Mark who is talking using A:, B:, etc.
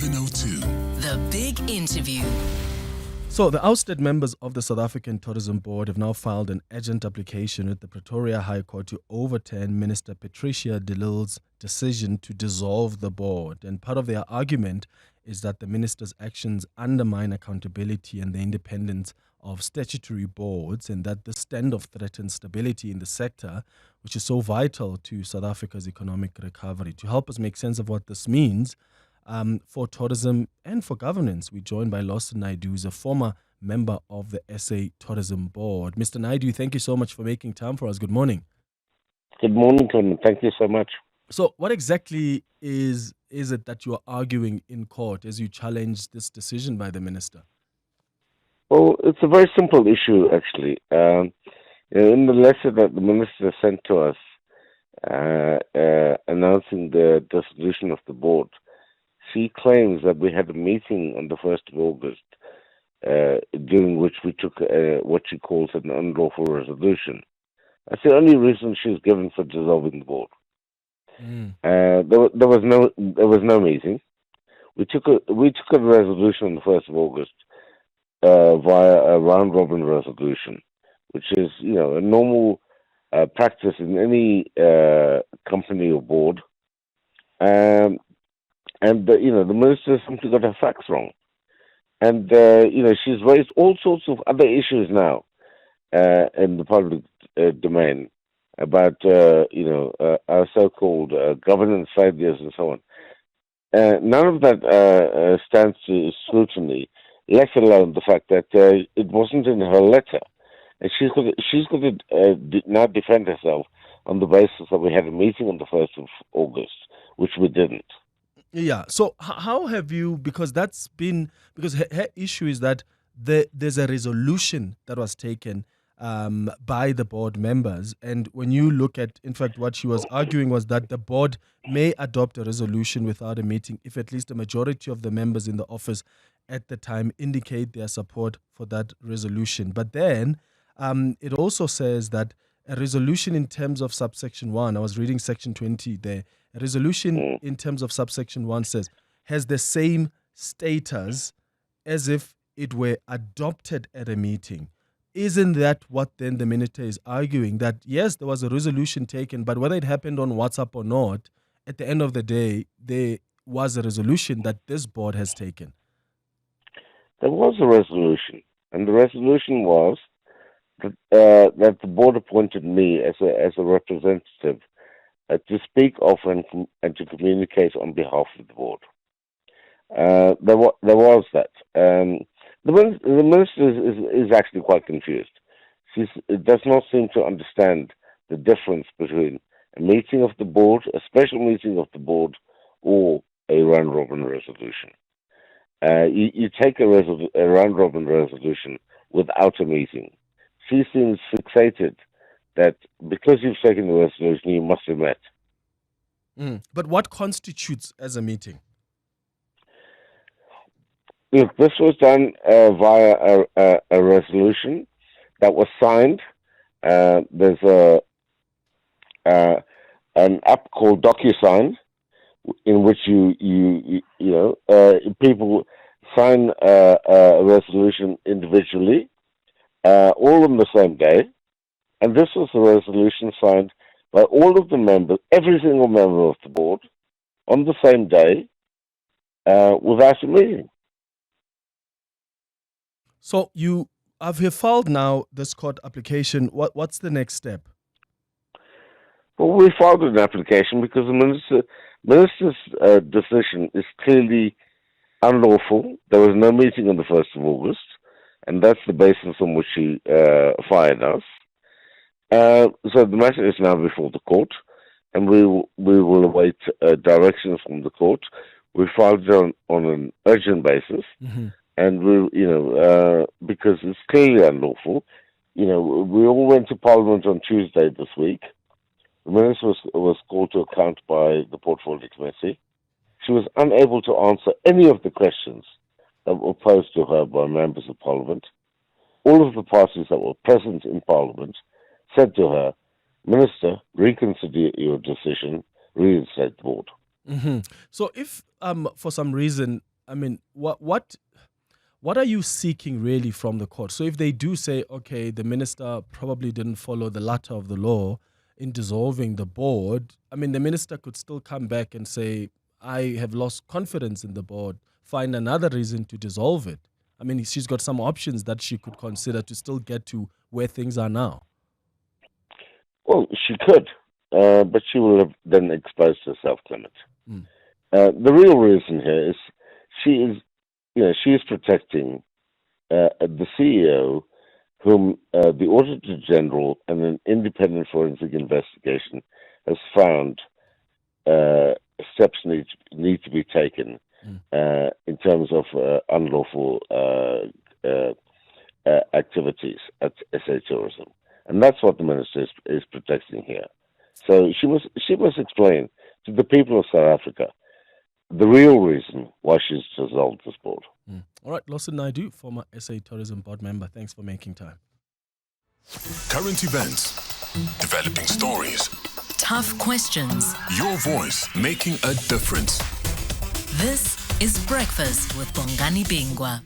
A: 702.
B: The Big Interview.
C: So the ousted members of the South African Tourism Board have now filed an urgent application with the Pretoria High Court to overturn Minister Patricia de Lille's decision to dissolve the board. And part of their argument is that the minister's actions undermine accountability and the independence of statutory boards, and that this standoff threatens stability in the sector, which is so vital to South Africa's economic recovery. To help us make sense of what this means for tourism and for governance, we're joined by Lawson Naidoo, who's a former member of the SA Tourism Board. Mr. Naidoo, thank you so much for making time for us. Good morning.
D: Good morning, Clement. Thank you so much.
C: So what exactly is it that you're arguing in court as you challenge this decision by the minister?
D: Well, it's a very simple issue, actually. In the letter that the minister sent to us announcing the dissolution of the board, she claims that we had a meeting on the 1st of August during which we took what she calls an unlawful resolution. That's the only reason she's given for dissolving the board. There was no meeting. We took a resolution on the 1st of August via a round robin resolution, which is a normal practice in any company or board. And the minister simply got her facts wrong, and she's raised all sorts of other issues now in the public domain about our so-called governance failures and so on. None of that stands to scrutiny, let alone the fact that it wasn't in her letter, and she's got to now defend herself on the basis that we had a meeting on the 1st of August, which we didn't.
C: Yeah. So how have you? Because her issue is that there's a resolution that was taken by the board members, and when you look at, in fact, what she was arguing was that the board may adopt a resolution without a meeting if at least a majority of the members in the office at the time indicate their support for that resolution. But then it also says that a resolution in terms of subsection 1, I was reading section 20 there, a resolution in terms of subsection 1 says, has the same status as if it were adopted at a meeting. Isn't that what then the minister is arguing? That yes, there was a resolution taken, but whether it happened on WhatsApp or not, at the end of the day, there was a resolution that this board has taken.
D: There was a resolution, and the resolution was that the board appointed me as a representative to speak of and to communicate on behalf of the board. There was that. The minister is actually quite confused. She does not seem to understand the difference between a meeting of the board, a special meeting of the board, or a round-robin resolution. You take a round-robin resolution without a meeting. She seems fixated that because you've taken the resolution, you must have met.
C: But what constitutes as a meeting?
D: Look, this was done via a resolution that was signed. There's an app called DocuSign, in which people sign a resolution individually, all on the same day, and this was a resolution signed by all of the members, every single member of the board, on the same day, without a meeting.
C: So you have filed now this court application. What's the next step?
D: Well, we filed an application because the minister's decision is clearly unlawful. There was no meeting on the 1st of August, and that's the basis on which she fired us. So the matter is now before the court, and we will await directions from the court. We filed it on an urgent basis. Mm-hmm. And because it's clearly unlawful, we all went to Parliament on Tuesday this week. The minister was called to account by the Portfolio Committee. She was unable to answer any of the questions that were posed to her by members of Parliament. All of the parties that were present in Parliament said to her, Minister, reconsider your decision, reinstate the board.
C: Mm-hmm. So if for some reason I mean, what are you seeking really from the court? So if they do say, okay, the minister probably didn't follow the letter of the law in dissolving the board, I mean, the minister could still come back and say, I have lost confidence in the board, find another reason to dissolve it. I mean, she's got some options that she could consider to still get to where things are now.
D: Well, she could, but she will have then exposed herself, Clement. The real reason here is she is protecting the CEO, whom the Auditor General and an independent forensic investigation has found steps need to be taken in terms of unlawful activities at SA Tourism, and that's what the minister is protecting here. So she must explain to the people of South Africa the real reason why she's dissolved this board.
C: All right, Lawson Naidoo, former SA Tourism Board member, thanks for making time.
A: Current events, developing stories,
B: Tough questions.
A: your voice making a difference.
B: This is Breakfast with Bongani Bingwa.